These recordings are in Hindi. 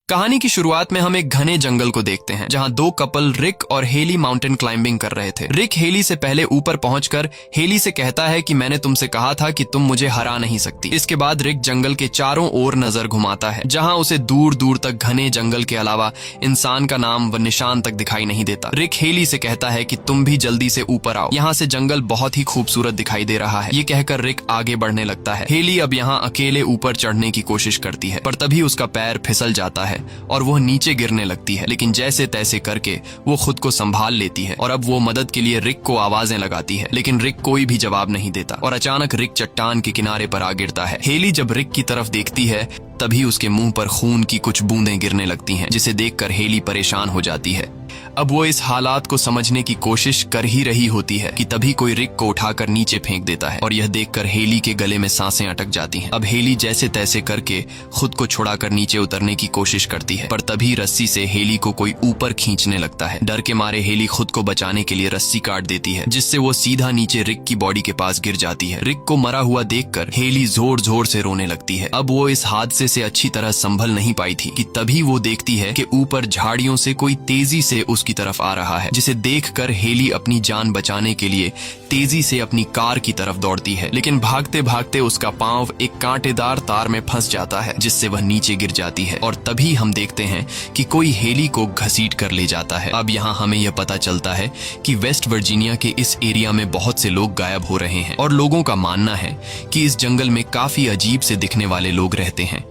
कहानी की शुरुआत में हम एक घने जंगल को देखते हैं जहां दो कपल रिक और हेली माउंटेन क्लाइंबिंग कर रहे थे। रिक हेली से पहले ऊपर पहुंचकर हेली से कहता है कि मैंने तुमसे कहा था कि तुम मुझे हरा नहीं सकती। इसके बाद रिक जंगल के चारों ओर नजर घुमाता है जहां उसे दूर दूर तक घने जंगल के अलावा इंसान का नाम व निशान तक दिखाई नहीं देता। रिक हेली से कहता है कि तुम भी जल्दी से ऊपर आओ, यहाँ से जंगल बहुत ही खूबसूरत दिखाई दे रहा है। ये कहकर रिक आगे बढ़ने लगता है। हेली अब यहाँ अकेले ऊपर चढ़ने की कोशिश करती है पर तभी उसका पैर फिसल जाता है और वह नीचे गिरने लगती है, लेकिन जैसे तैसे करके वो खुद को संभाल लेती है और अब वो मदद के लिए रिक को आवाजें लगाती है, लेकिन रिक कोई भी जवाब नहीं देता और अचानक रिक चट्टान के किनारे पर आ गिरता है। हेली जब रिक की तरफ देखती है तभी उसके मुंह पर खून की कुछ बूंदें गिरने लगती हैं, जिसे देखकर हेली परेशान हो जाती है। अब वो इस हालात को समझने की कोशिश कर ही रही होती है कि तभी कोई रिक को उठाकर नीचे फेंक देता है और यह देखकर हेली के गले में सांसें अटक जाती हैं। अब हेली जैसे तैसे करके खुद को छुड़ाकर नीचे उतरने की कोशिश करती है पर तभी रस्सी से हेली को कोई ऊपर खींचने लगता है। डर के मारे हेली खुद को बचाने के लिए रस्सी काट देती है जिससे वो सीधा नीचे रिक की बॉडी के पास गिर जाती है। रिक को मरा हुआ देखकर हेली जोर जोर से रोने लगती है। अब वो इस हादसे से अच्छी तरह संभल नहीं पाई थी कि तभी वो देखती है कि ऊपर झाड़ियों से कोई तेजी से उसकी तरफ आ रहा है, जिसे देखकर हेली अपनी जान बचाने के लिए तेजी से अपनी कार की तरफ दौड़ती है, लेकिन भागते भागते उसका पांव एक कांटेदार तार में फंस जाता है जिससे वह नीचे गिर जाती है और तभी हम देखते हैं कि कोई हेली को घसीट कर ले जाता है। अब यहाँ हमें यह पता चलता है कि वेस्ट वर्जीनिया के इस एरिया में बहुत से लोग गायब हो रहे हैं और लोगों का मानना है कि इस जंगल में काफी अजीब से दिखने वाले लोग रहते हैं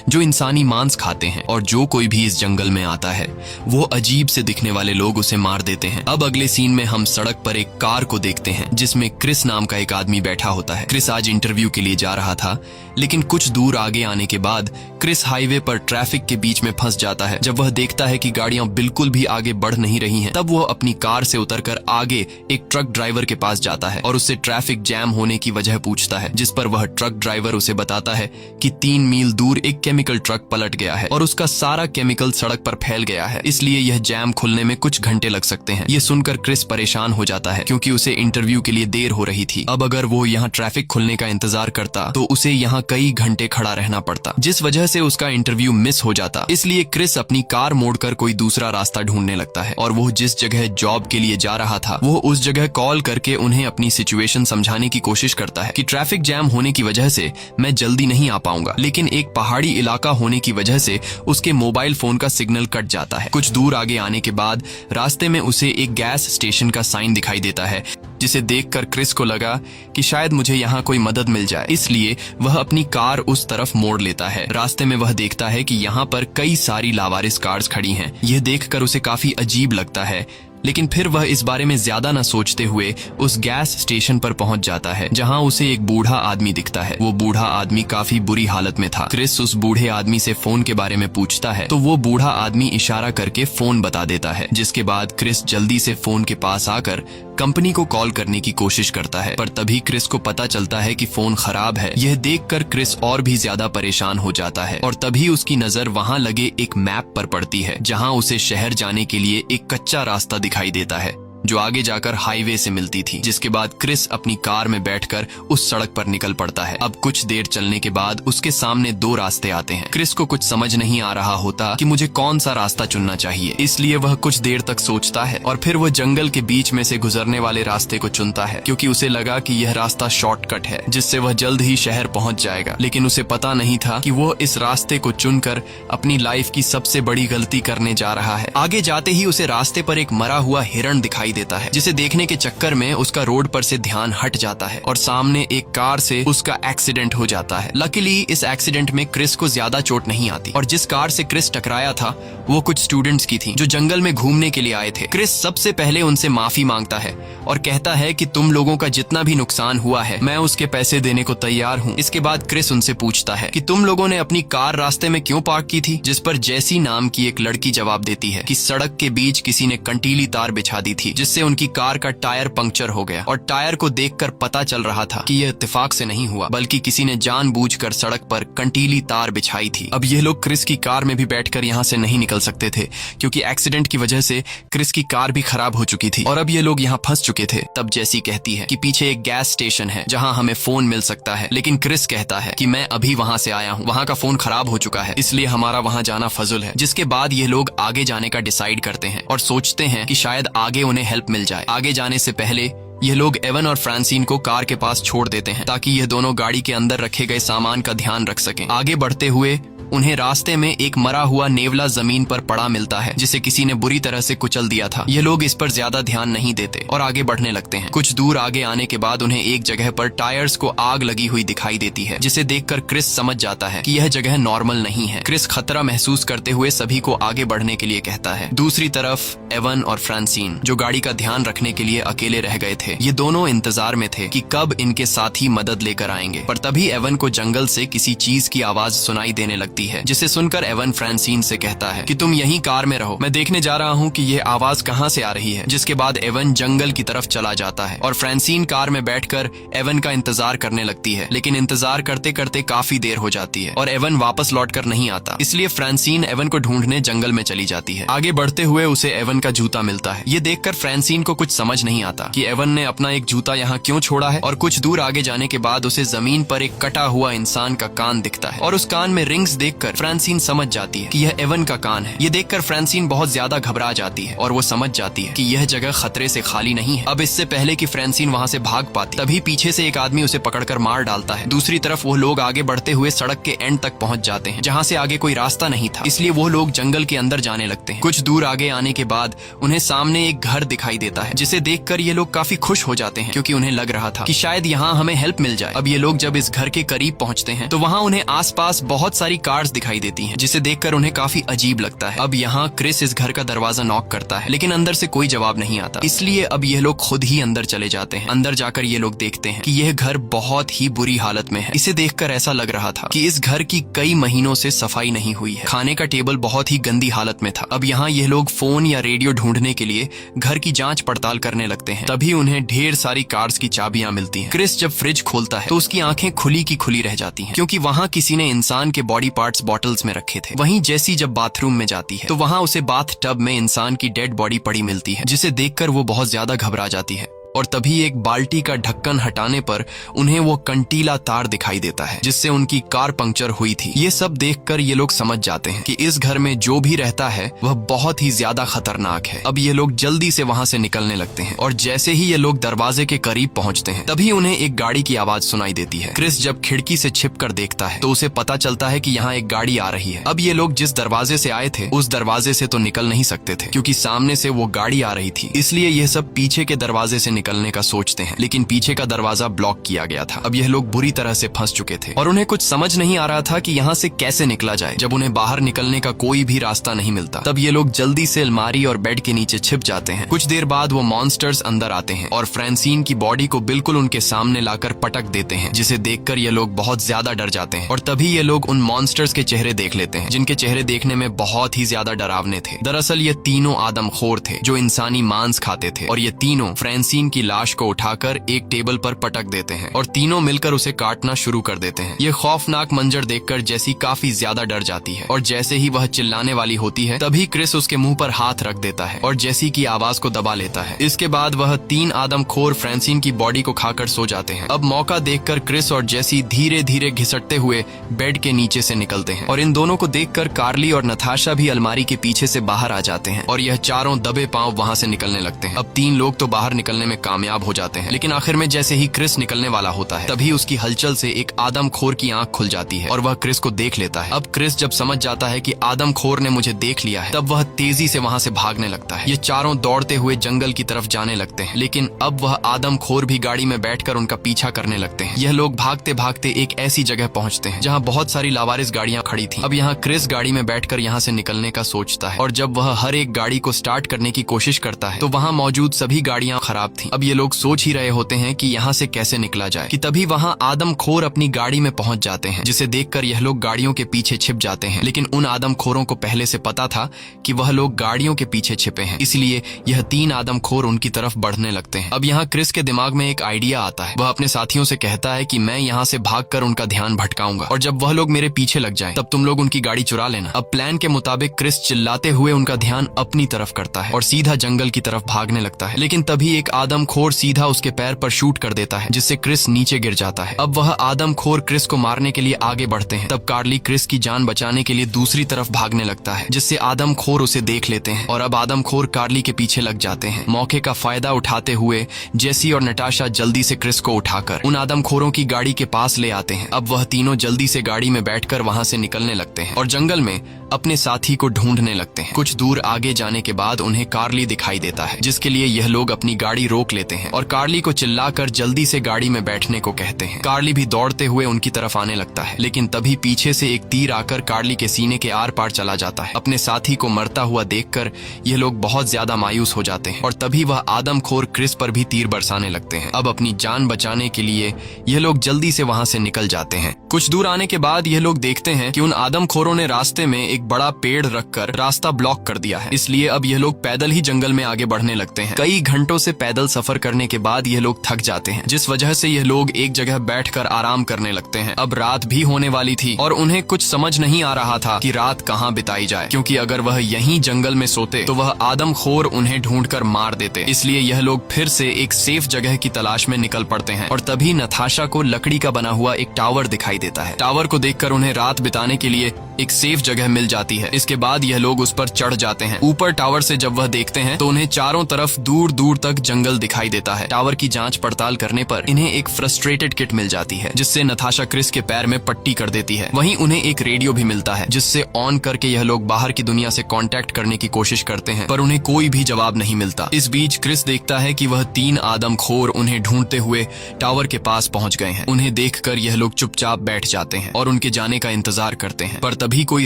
जो इंसानी मांस खाते हैं और जो कोई भी इस जंगल में आता है वो अजीब से दिखने वाले लोग उसे मार देते हैं। अब अगले सीन में हम सड़क पर एक कार को देखते हैं जिसमें क्रिस नाम का एक आदमी बैठा होता है। क्रिस आज इंटरव्यू के लिए जा रहा था, लेकिन कुछ दूर आगे आने के बाद क्रिस हाईवे पर ट्रैफिक के बीच में फंस जाता है। जब वह देखता है कि गाड़ियां बिल्कुल भी आगे बढ़ नहीं रही हैं, तब वह अपनी कार से उतरकर आगे एक ट्रक ड्राइवर के पास जाता है और उससे ट्रैफिक जैम होने की वजह पूछता है, जिस पर वह ट्रक ड्राइवर उसे बताता है कि 3 मील दूर एक केमिकल ट्रक पलट गया है और उसका सारा केमिकल सड़क पर फैल गया है, इसलिए यह जैम खुलने में कुछ घंटे लग सकते हैं। ये सुनकर क्रिस परेशान हो जाता है क्योंकि उसे इंटरव्यू के लिए देर हो रही थी। अब अगर वो यहाँ ट्रैफिक खुलने का इंतजार करता तो उसे यहाँ कई घंटे खड़ा रहना पड़ता, जिस वजह से उसका इंटरव्यू मिस हो जाता। इसलिए क्रिस अपनी कार मोड़कर कोई दूसरा रास्ता ढूंढने लगता है और वो जिस जगह जॉब के लिए जा रहा था वो उस जगह कॉल करके उन्हें अपनी सिचुएशन समझाने की कोशिश करता है कि ट्रैफिक जैम होने की वजह से मैं जल्दी नहीं आ पाऊंगा, लेकिन एक पहाड़ी इलाका होने की वजह से उसके मोबाइल फोन का सिग्नल कट जाता है। कुछ दूर आगे आने के बाद रास्ते में उसे एक गैस स्टेशन का साइन दिखाई देता है, जिसे देखकर क्रिस को लगा कि शायद मुझे यहाँ कोई मदद मिल जाए, इसलिए वह अपनी कार उस तरफ मोड़ लेता है। रास्ते में वह देखता है कि यहाँ पर कई सारी लावारिस कार्स खड़ी हैं। यह देखकर उसे काफी अजीब लगता है, लेकिन फिर वह इस बारे में ज्यादा न सोचते हुए उस गैस स्टेशन पर पहुंच जाता है जहां उसे एक बूढ़ा आदमी दिखता है। वो बूढ़ा आदमी काफी बुरी हालत में था। क्रिस उस बूढ़े आदमी से फोन के बारे में पूछता है तो वो बूढ़ा आदमी इशारा करके फोन बता देता है, जिसके बाद क्रिस जल्दी से फोन के पास आकर कंपनी को कॉल करने की कोशिश करता है पर तभी क्रिस को पता चलता है कि फोन खराब है। यह देखकर क्रिस और भी ज्यादा परेशान हो जाता है और तभी उसकी नजर वहां लगे एक मैप पर पड़ती है जहां उसे शहर जाने के लिए एक कच्चा रास्ता दिखाई देता है जो आगे जाकर हाईवे से मिलती थी, जिसके बाद क्रिस अपनी कार में बैठकर उस सड़क पर निकल पड़ता है। अब कुछ देर चलने के बाद उसके सामने 2 रास्ते आते हैं। क्रिस को कुछ समझ नहीं आ रहा होता कि मुझे कौन सा रास्ता चुनना चाहिए, इसलिए वह कुछ देर तक सोचता है और फिर वह जंगल के बीच में से गुजरने वाले रास्ते को चुनता है क्योंकि उसे लगा कि यह रास्ता शॉर्टकट है जिससे वह जल्द ही शहर पहुंच जाएगा। लेकिन उसे पता नहीं था कि वो इस रास्ते को चुनकर अपनी लाइफ की सबसे बड़ी गलती करने जा रहा है। आगे जाते ही उसे रास्ते पर एक मरा हुआ हिरण दिखाई देता है, जिसे देखने के चक्कर में उसका रोड पर से ध्यान हट जाता है और सामने एक कार से उसका एक्सीडेंट हो जाता है। लकीली इस एक्सीडेंट में क्रिस को ज्यादा चोट नहीं आती और जिस कार से क्रिस टकराया था वो कुछ स्टूडेंट्स की थी जो जंगल में घूमने के लिए आए थे। क्रिस सबसे पहले उनसे माफी मांगता है और कहता है कि तुम लोगों का जितना भी नुकसान हुआ है मैं उसके पैसे देने को तैयार हूँ। इसके बाद क्रिस उनसे पूछता है कि तुम लोगों ने अपनी कार रास्ते में क्यों पार्क की थी, जिस पर जैसी नाम की एक लड़की जवाब देती है कि सड़क के बीच किसी ने कंटीली तार बिछा दी थी जिससे उनकी कार का टायर पंक्चर हो गया और टायर को देखकर पता चल रहा था कि यह इत्तेफाक से नहीं हुआ बल्कि किसी ने जानबूझकर सड़क पर कंटीली तार बिछाई थी। अब ये लोग क्रिस की कार में भी बैठकर यहाँ से नहीं निकल सकते थे क्योंकि एक्सीडेंट की वजह से क्रिस की कार भी खराब हो चुकी थी और अब ये लोग यहाँ फंस चुके थे। तब जेसी कहती है कि पीछे एक गैस स्टेशन है जहाँ हमें फोन मिल सकता है, लेकिन क्रिस कहता है कि मैं अभी वहाँ से आया हूँ, वहाँ का फोन खराब हो चुका है, इसलिए हमारा वहाँ जाना फजुल है। जिसके बाद ये लोग आगे जाने का डिसाइड करते हैं और सोचते हैं कि शायद आगे उन्हें हेल्प मिल जाए। आगे जाने से पहले ये लोग एवन और फ्रांसिन को कार के पास छोड़ देते हैं ताकि यह दोनों गाड़ी के अंदर रखे गए सामान का ध्यान रख सकें। आगे बढ़ते हुए उन्हें रास्ते में एक मरा हुआ नेवला जमीन पर पड़ा मिलता है जिसे किसी ने बुरी तरह से कुचल दिया था। ये लोग इस पर ज्यादा ध्यान नहीं देते और आगे बढ़ने लगते हैं। कुछ दूर आगे आने के बाद उन्हें एक जगह पर टायर्स को आग लगी हुई दिखाई देती है जिसे देखकर क्रिस समझ जाता है कि यह जगह नॉर्मल नहीं है। क्रिस खतरा महसूस करते हुए सभी को आगे बढ़ने के लिए कहता है। दूसरी तरफ एवन और फ्रांसिन जो गाड़ी का ध्यान रखने के लिए अकेले रह गए थे, ये दोनों इंतजार में थे कि कब इनके साथी मदद लेकर आएंगे। पर तभी एवन को जंगल से किसी चीज की आवाज सुनाई देने लगती है जिसे सुनकर एवन फ्रांसिन से कहता है कि तुम यहीं कार में रहो, मैं देखने जा रहा हूँ कि यह आवाज कहाँ से आ रही है। जिसके बाद एवन जंगल की तरफ चला जाता है और फ्रांसिन कार में बैठकर एवन का इंतजार करने लगती है, लेकिन इंतजार करते करते काफी देर हो जाती है और एवन वापस लौटकर नहीं आता। इसलिए फ्रांसिन एवन को ढूंढने जंगल में चली जाती है। आगे बढ़ते हुए उसे एवन का जूता मिलता है। ये देखकर फ्रांसिन को कुछ समझ नहीं आता कि एवन ने अपना एक जूता यहाँ क्यों छोड़ा है और कुछ दूर आगे जाने के बाद उसे जमीन पर एक कटा हुआ इंसान का कान दिखता है और उस कान में रिंग्स देखकर फ्रांसिन समझ जाती है कि यह एवन का कान है। ये देखकर फ्रांसिन बहुत ज्यादा घबरा जाती है और वो समझ जाती है कि यह जगह खतरे से खाली नहीं है। अब इससे पहले कि फ्रांसिन वहाँ से भाग पाती तभी पीछे से एक आदमी उसे पकड़कर मार डालता है। दूसरी तरफ वो लोग आगे बढ़ते हुए सड़क के एंड तक पहुंच जाते हैं जहाँ से आगे कोई रास्ता नहीं था, इसलिए वो लोग जंगल के अंदर जाने लगते हैं। कुछ दूर आगे आने के बाद उन्हें सामने एक घर दिखाई देता है जिसे देखकर ये लोग काफी खुश हो जाते हैं क्योंकि उन्हें लग रहा था कि शायद यहाँ हमें हेल्प मिल जाए। अब ये लोग जब इस घर के करीब पहुंचते हैं तो वहाँ उन्हें आसपास बहुत सारी कार्स दिखाई देती हैं जिसे देखकर उन्हें काफी अजीब लगता है। अब यहाँ क्रिस इस घर का दरवाजा नॉक करता है लेकिन अंदर से कोई जवाब नहीं आता, इसलिए अब ये लोग खुद ही अंदर चले जाते हैं। अंदर जाकर ये लोग देखते हैं कि यह घर बहुत ही बुरी हालत में है। इसे देखकर ऐसा लग रहा था कि इस घर की कई महीनों से सफाई नहीं हुई है। खाने का टेबल बहुत ही गंदी हालत में था। अब यहाँ ये लोग फोन या रेडियो ढूंढने के लिए घर की जांच पड़ताल करने लगते हैं। तभी उन्हें ढेर सारी कार्स की चाबियां मिलती हैं। क्रिस जब फ्रिज खोलता है तो उसकी आंखें खुली की खुली रह जाती हैं क्योंकि वहाँ किसी ने इंसान के बॉडी पार्ट्स बॉटल्स में रखे थे। वहीं जेसी जब बाथरूम में जाती है तो वहाँ उसे बाथ टब में इंसान की डेड बॉडी पड़ी मिलती है जिसे देखकर वो बहुत ज्यादा घबरा जाती है। और तभी एक बाल्टी का ढक्कन हटाने पर उन्हें वो कंटीला तार दिखाई देता है जिससे उनकी कार पंक्चर हुई थी। ये सब देखकर ये लोग समझ जाते हैं कि इस घर में जो भी रहता है वह बहुत ही ज्यादा खतरनाक है। अब ये लोग जल्दी से वहाँ से निकलने लगते हैं और जैसे ही ये लोग दरवाजे के करीब पहुँचते हैं तभी उन्हें एक गाड़ी की आवाज सुनाई देती है। क्रिस जब खिड़की से छिपकर देखता है तो उसे पता चलता है कि यहाँ एक गाड़ी आ रही है। अब ये लोग जिस दरवाजे से आए थे उस दरवाजे से तो निकल नहीं सकते थे क्योंकि सामने से वो गाड़ी आ रही थी, इसलिए ये सब पीछे के दरवाजे से निकलने का सोचते हैं, लेकिन पीछे का दरवाजा ब्लॉक किया गया था। अब यह लोग बुरी तरह से फंस चुके थे और उन्हें कुछ समझ नहीं आ रहा था कि यहाँ से कैसे निकला जाए। जब उन्हें बाहर निकलने का कोई भी रास्ता नहीं मिलता तब ये लोग जल्दी से अलमारी और बेड के नीचे छिप जाते हैं। कुछ देर बाद वो मॉन्स्टर्स अंदर आते हैं और फ्रांसिन की बॉडी को बिल्कुल उनके सामने लाकर पटक देते हैं जिसे देखकर ये लोग बहुत ज्यादा डर जाते हैं। और तभी ये लोग उन मॉन्स्टर्स के चेहरे देख लेते हैं जिनके चेहरे देखने में बहुत ही ज्यादा डरावने थे। दरअसल ये तीनों आदमखोर थे जो इंसानी मांस खाते थे और ये तीनों फ्रांसिन की लाश को उठाकर एक टेबल पर पटक देते हैं और तीनों मिलकर उसे काटना शुरू कर देते हैं। ये खौफनाक मंजर देखकर जेसी काफी ज्यादा डर जाती है और जैसे ही वह चिल्लाने वाली होती है तभी क्रिस उसके मुंह पर हाथ रख देता है और जेसी की आवाज को दबा लेता है। इसके बाद वह तीन आदमखोर फ्रांसिन की बॉडी को खाकर सो जाते हैं। अब मौका देखकर क्रिस और जेसी धीरे धीरे घिसटते हुए बेड के नीचे से निकलते हैं और इन दोनों को देखकर कार्ली और नताशा भी अलमारी के पीछे से बाहर आ जाते हैं और यह चारों दबे पांव वहां से निकलने लगते हैं। अब तीन लोग तो बाहर निकलने में कामयाब हो जाते हैं, लेकिन आखिर में जैसे ही क्रिस निकलने वाला होता है तभी उसकी हलचल से एक आदमखोर की आंख खुल जाती है और वह क्रिस को देख लेता है। अब क्रिस जब समझ जाता है कि आदमखोर ने मुझे देख लिया है तब वह तेजी से वहां से भागने लगता है। ये चारों दौड़ते हुए जंगल की तरफ जाने लगते हैं, लेकिन अब वह आदमखोर भी गाड़ी में बैठकर उनका पीछा करने लगते हैं। यह लोग भागते भागते एक ऐसी जगह पहुंचते हैं जहां बहुत सारी लावारिस गाड़ियां खड़ी थी। अब यहाँ क्रिस गाड़ी में बैठकर यहाँ से निकलने का सोचता है और जब वह हर एक गाड़ी को स्टार्ट करने की कोशिश करता है तो वहाँ मौजूद सभी गाड़ियां खराब थी अब ये लोग सोच ही रहे होते हैं कि यहाँ से कैसे निकला जाए कि तभी वहाँ आदमखोर अपनी गाड़ी में पहुंच जाते हैं, जिसे देखकर यह लोग गाड़ियों के पीछे छिप जाते हैं। लेकिन उन आदमखोरों को पहले से पता था कि वह लोग गाड़ियों के पीछे छिपे हैं, इसलिए यह 3 आदमखोर उनकी तरफ बढ़ने लगते हैं। अब यहाँ क्रिस के दिमाग में एक आइडिया आता है। वह अपने साथियों से कहता है कि मैं यहाँ से भागकर उनका ध्यान भटकाऊंगा और जब वह लोग मेरे पीछे लग जाएं, तब तुम लोग उनकी गाड़ी चुरा लेना। अब प्लान के मुताबिक क्रिस चिल्लाते हुए उनका ध्यान अपनी तरफ करता है और सीधा जंगल की तरफ भागने लगता है। लेकिन तभी एक आदमखोर सीधा उसके पैर पर शूट कर देता है, जिससे क्रिस नीचे गिर जाता है। अब वह आदमखोर क्रिस को मारने के लिए आगे बढ़ते हैं। तब कार्ली क्रिस की जान बचाने के लिए दूसरी तरफ भागने लगता है, जिससे आदमखोर उसे देख लेते हैं और अब आदमखोर कार्ली के पीछे लग जाते हैं। मौके का फायदा उठाते हुए जेसी और नटाशा जल्दी से क्रिस को उठाकर उन आदमखोरों की गाड़ी के पास ले आते हैं। अब वह तीनों जल्दी से गाड़ी में बैठकर वहां से निकलने लगते हैं और जंगल में अपने साथी को ढूंढने लगते हैं। कुछ दूर आगे जाने के बाद उन्हें कार्ली दिखाई देता है, जिसके लिए यह लोग अपनी गाड़ी रोक लेते हैं और कार्ली को चिल्लाकर जल्दी से गाड़ी में बैठने को कहते हैं। कार्ली भी दौड़ते हुए उनकी तरफ आने लगता है, लेकिन तभी पीछे से एक तीर आकर कार्ली के सीने के आर पार चला जाता है। अपने साथी को मरता हुआ देखकर यह लोग बहुत ज्यादा मायूस हो जाते हैं और तभी वह आदमखोर क्रिस पर भी तीर बरसाने लगते हैं। अब अपनी जान बचाने के लिए यह लोग जल्दी से वहां से निकल जाते हैं। कुछ दूर आने के बाद यह लोग देखते हैं कि उन आदमखोरों ने रास्ते में एक बड़ा पेड़ रखकर रास्ता ब्लॉक कर दिया है, इसलिए अब यह लोग पैदल ही जंगल में आगे बढ़ने लगते हैं। कई घंटों से पैदल सफर करने के बाद यह लोग थक जाते हैं, जिस वजह से यह लोग एक जगह बैठकर आराम करने लगते हैं। अब रात भी होने वाली थी और उन्हें कुछ समझ नहीं आ रहा था कि रात कहाँ बिताई जाए, क्योंकि अगर वह यहीं जंगल में सोते तो वह आदमखोर उन्हें ढूंढकर मार देते। इसलिए यह लोग फिर से एक सेफ जगह की तलाश में निकल पड़ते हैं और तभी नताशा को लकड़ी का बना हुआ एक टावर दिखाई देता है। टावर को देखकर उन्हें रात बिताने के लिए एक सेफ जगह मिल जाती है। इसके बाद यह लोग उस पर चढ़ जाते हैं। ऊपर टावर से जब वह देखते हैं तो उन्हें चारों तरफ दूर दूर तक जंगल दिखाई देता है। टावर की जांच पड़ताल करने पर इन्हें एक फ्रस्ट्रेटेड किट मिल जाती है, जिससे नताशा क्रिस के पैर में पट्टी कर देती है। वहीं उन्हें एक रेडियो भी मिलता है, जिससे ऑन करके यह लोग बाहर की दुनिया से कांटेक्ट करने की कोशिश करते हैं, पर उन्हें कोई भी जवाब नहीं मिलता। इस बीच क्रिस देखता है कि वह 3 आदमखोर उन्हें ढूंढते हुए टावर के पास पहुंच गए हैं। उन्हें देखकर यह लोग चुपचाप बैठ जाते हैं और उनके जाने का इंतजार करते हैं, पर तभी कोई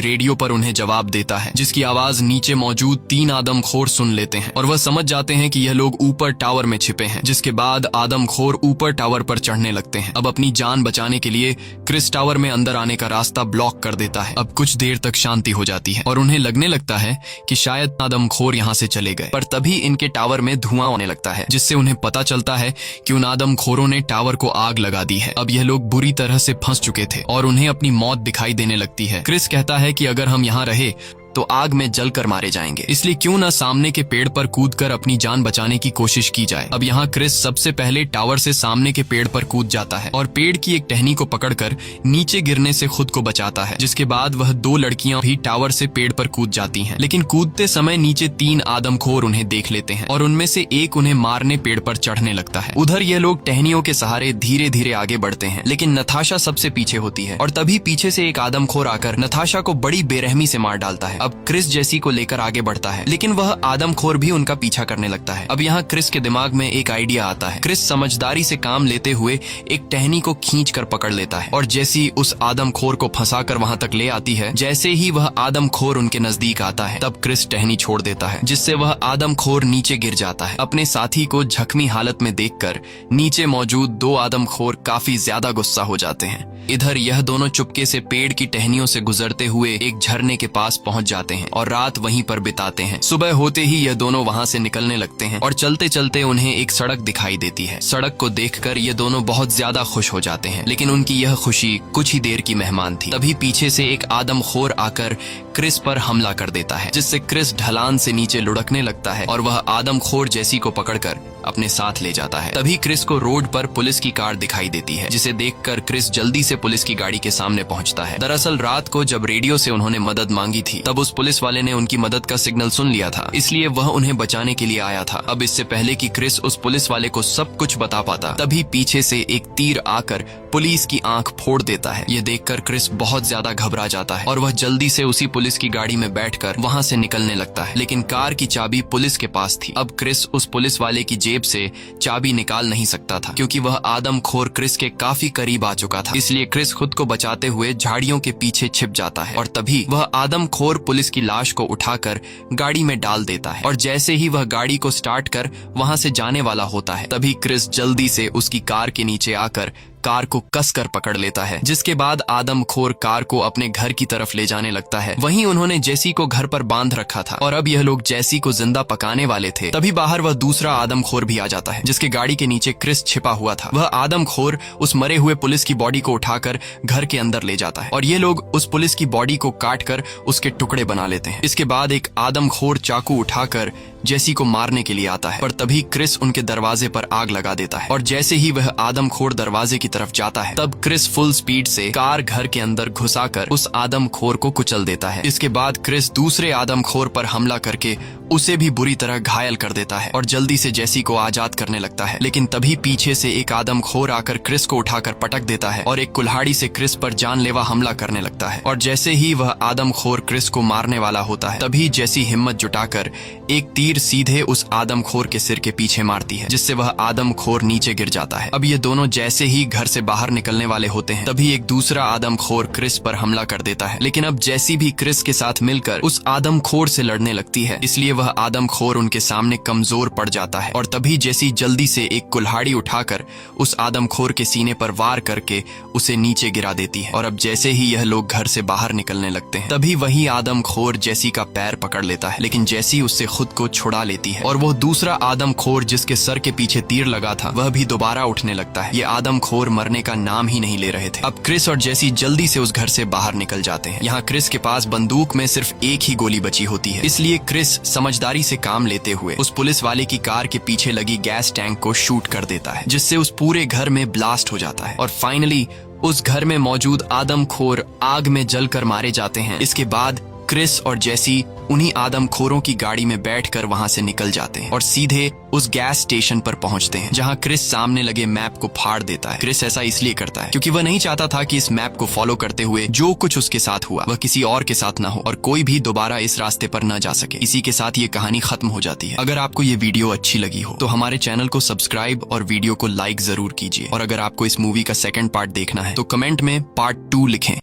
रेडियो पर उन्हें जवाब देता है, जिसकी आवाज नीचे मौजूद 3 आदमखोर सुन लेते हैं और वह समझ जाते हैं कि यह लोग ऊपर टावर में छिपे हैं। जिसके बाद आदमखोर ऊपर टावर पर चढ़ने लगते हैं। अब अपनी जान बचाने के लिए क्रिस टावर में अंदर आने का रास्ता ब्लॉक कर देता है। अब कुछ देर तक शांति हो जाती है और उन्हें लगने लगता है कि शायद आदमखोर यहाँ से चले गए, पर तभी इनके टावर में धुआं होने लगता है, जिससे उन्हें पता चलता है कि उन आदमखोरों ने टावर को आग लगा दी है। अब यह लोग बुरी तरह से फंस चुके थे और उन्हें अपनी मौत दिखाई देने लगती है। क्रिस कहता है कि अगर हम यहाँ रहे तो आग में जलकर मारे जाएंगे, इसलिए क्यों न सामने के पेड़ पर कूदकर अपनी जान बचाने की कोशिश की जाए। अब यहाँ क्रिस सबसे पहले टावर से सामने के पेड़ पर कूद जाता है और पेड़ की एक टहनी को पकड़कर नीचे गिरने से खुद को बचाता है। जिसके बाद वह 2 लड़कियां भी टावर से पेड़ पर कूद जाती हैं, लेकिन कूदते समय नीचे 3 आदमखोर उन्हें देख लेते हैं और उनमें से एक उन्हें मारने पेड़ पर चढ़ने लगता है। उधर ये लोग टहनियों के सहारे धीरे धीरे आगे बढ़ते हैं, लेकिन नताशा सबसे पीछे होती है और तभी पीछे से एक आदमखोर आकर नताशा को बड़ी बेरहमी से मार डालता है। अब क्रिस जेसी को लेकर आगे बढ़ता है, लेकिन वह आदमखोर भी उनका पीछा करने लगता है। अब यहाँ क्रिस के दिमाग में एक आइडिया आता है। क्रिस समझदारी से काम लेते हुए एक टहनी को खींचकर पकड़ लेता है और जेसी उस आदमखोर को फंसाकर वहां तक ले आती है। जैसे ही वह आदमखोर उनके नजदीक आता है, तब क्रिस टहनी छोड़ देता है, जिससे वह आदमखोर नीचे गिर जाता है। अपने साथी को जख्मी हालत में देखकर नीचे मौजूद 2 आदमखोर काफी ज्यादा गुस्सा हो जाते हैं। इधर यह दोनों चुपके से पेड़ की टहनियों से गुजरते हुए एक झरने के पास पहुंच जाते हैं और रात वहीं पर बिताते हैं। सुबह होते ही यह दोनों वहां से निकलने लगते हैं और चलते चलते उन्हें एक सड़क दिखाई देती है। सड़क को देखकर ये दोनों बहुत ज्यादा खुश हो जाते हैं, लेकिन उनकी यह खुशी कुछ ही देर की मेहमान थी। तभी पीछे से एक आदमखोर आकर क्रिस पर हमला कर देता है, जिससे क्रिस ढलान से नीचे लुढ़कने लगता है और वह आदमखोर जेसी को पकड़कर अपने साथ ले जाता है। तभी क्रिस को रोड पर पुलिस की कार दिखाई देती है, जिसे देखकर क्रिस जल्दी से पुलिस की गाड़ी के सामने पहुंचता है। दरअसल रात को जब रेडियो से उन्होंने मदद मांगी थी, तब उस पुलिस वाले ने उनकी मदद का सिग्नल सुन लिया था, इसलिए वह उन्हें बचाने के लिए आया था। अब इससे पहले कि क्रिस उस पुलिस वाले को सब कुछ बता पाता, तभी पीछे से एक तीर आकर पुलिस की आंख फोड़ देता है। ये देखकर क्रिस बहुत ज्यादा घबरा जाता है और वह जल्दी से उसी पुलिस की गाड़ी में बैठकर वहां से निकलने लगता है, लेकिन कार की चाबी पुलिस के पास थी। अब क्रिस उस पुलिस वाले की जेब जेब से चाबी निकाल नहीं सकता था क्योंकि वह आदमखोर क्रिस के काफी करीब आ चुका था। इसलिए क्रिस खुद को बचाते हुए झाड़ियों के पीछे छिप जाता है और तभी वह आदमखोर पुलिस की लाश को उठाकर गाड़ी में डाल देता है। और जैसे ही वह गाड़ी को स्टार्ट कर वहां से जाने वाला होता है तभी क्रिस जल्दी से उसकी कार के नीचे आकर कार को कसकर पकड़ लेता है, जिसके बाद आदमखोर कार को अपने घर की तरफ ले जाने लगता है। वहीं उन्होंने जेसी को घर पर बांध रखा था और अब यह लोग जेसी को जिंदा पकाने वाले थे। तभी बाहर वह दूसरा आदमखोर भी आ जाता है जिसके गाड़ी के नीचे क्रिस छिपा हुआ था। वह आदमखोर उस मरे हुए पुलिस की बॉडी को उठाकर घर के अंदर ले जाता है और ये लोग उस पुलिस की बॉडी को काटकर उसके टुकड़े बना लेते हैं। इसके बाद एक आदमखोर चाकू उठाकर जेसी को मारने के लिए आता है, पर तभी क्रिस उनके दरवाजे पर आग लगा देता है और जैसे ही वह आदमखोर दरवाजे की तरफ जाता है तब क्रिस फुल स्पीड से कार घर के अंदर घुसाकर उस आदमखोर को कुचल देता है। इसके बाद क्रिस दूसरे आदमखोर पर हमला करके उसे भी बुरी तरह घायल कर देता है और जल्दी से जेसी को आजाद करने लगता है। लेकिन तभी पीछे से एक आदमखोर आकर क्रिस को उठाकर पटक देता है और एक कुल्हाड़ी से क्रिस पर जानलेवा हमला करने लगता है। और जैसे ही वह आदमखोर क्रिस को मारने वाला होता है तभी जेसी हिम्मत जुटाकर एक तीर सीधे उस आदमखोर के सिर के पीछे मारती है, जिससे वह आदमखोर नीचे गिर जाता है। अब ये दोनों जैसे ही घर से बाहर निकलने वाले होते हैं तभी एक दूसरा आदमखोर क्रिस पर हमला कर देता है। लेकिन अब जेसी भी क्रिस के साथ मिलकर उस आदमखोर से लड़ने लगती है, इसलिए वह आदमखोर उनके सामने कमजोर पड़ जाता है। और तभी जेसी जल्दी से एक कुल्हाड़ी उठाकर उस आदमखोर के सीने पर वार करके उसे नीचे गिरा देती है। और अब जैसे ही यह लोग घर से बाहर निकलने लगते हैं तभी वही आदमखोर जेसी का पैर पकड़ लेता है, लेकिन जेसी उससे खुद को छुड़ा लेती है और वो दूसरा आदमखोर जिसके सर के पीछे तीर लगा था वह भी दोबारा उठने लगता है। ये आदमखोर मरने का नाम ही नहीं ले रहे थे। अब क्रिस और जेसी जल्दी से उस घर से बाहर निकल जाते हैं। यहाँ क्रिस के पास बंदूक में सिर्फ एक ही गोली बची होती है, इसलिए क्रिस समझदारी से काम लेते हुए उस पुलिस वाले की कार के पीछे लगी गैस टैंक को शूट कर देता है, जिससे उस पूरे घर में ब्लास्ट हो जाता है और फाइनली उस घर में मौजूद आदमखोर आग में जलकर मारे जाते हैं। इसके बाद क्रिस और जेसी उन्हीं आदमखोरों की गाड़ी में बैठकर वहां से निकल जाते हैं और सीधे उस गैस स्टेशन पर पहुंचते हैं, जहां क्रिस सामने लगे मैप को फाड़ देता है। क्रिस ऐसा इसलिए करता है क्योंकि वह नहीं चाहता था कि इस मैप को फॉलो करते हुए जो कुछ उसके साथ हुआ वह किसी और के साथ ना हो और कोई भी दोबारा इस रास्ते पर न जा सके। इसी के साथ ये कहानी खत्म हो जाती है। अगर आपको ये वीडियो अच्छी लगी हो तो हमारे चैनल को सब्सक्राइब और वीडियो को लाइक जरूर कीजिए और अगर आपको इस मूवी का सेकंड पार्ट देखना है तो कमेंट में पार्ट 2 लिखें।